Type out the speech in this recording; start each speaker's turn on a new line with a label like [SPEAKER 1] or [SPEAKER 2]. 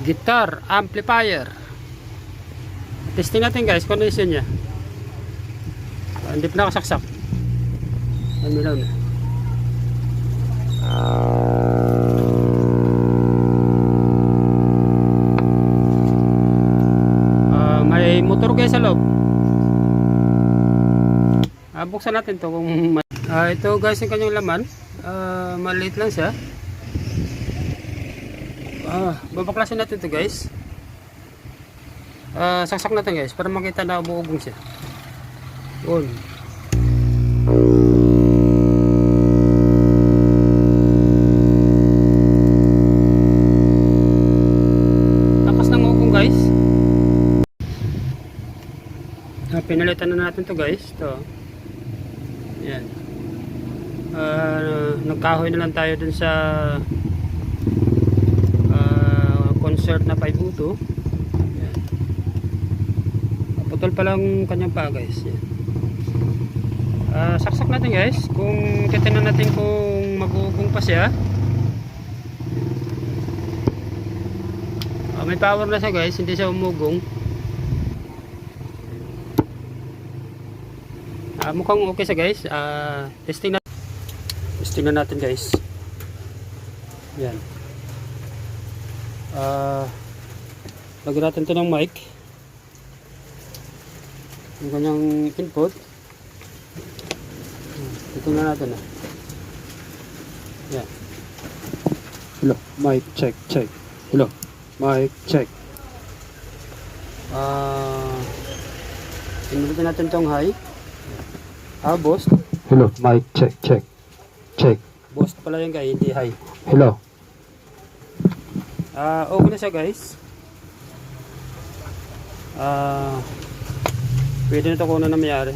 [SPEAKER 1] Guitar amplifier. Testing natin guys, condition nya. Hindi pa nakasaksak. Milaw na. May motor guys sa loob. Buksan natin to kung ito guys yung kanyang laman. Maliit lang siya. Babaklasin natin to guys. Saksak natin guys para makita na umuugong siya. Yun. Lakas ng ugong guys. Pinalitan na natin to guys. Ito. Yan. Nagkahoy na lang tayo dun sa concert na 502. Yan. Putol pa lang kanyang paa guys. Yan. Saksak natin guys. Kung titignan natin kung mag-uugong pa siya. May power na siya guys. Hindi siya umugong. Mukhang okay siya guys. Testing na natin guys. Yan. Lagyan natin ito ng mic. Yung kanyang input. Titingnan natin na. Yan. Hello, mic check. Hello, mic check. Pinulitin natin itong high. Boost.
[SPEAKER 2] Hello, mic check.
[SPEAKER 1] Boost pala yung guys, hindi high.
[SPEAKER 2] Hello.
[SPEAKER 1] Okay na siya guys. Pwede na ito kung ano na mayari.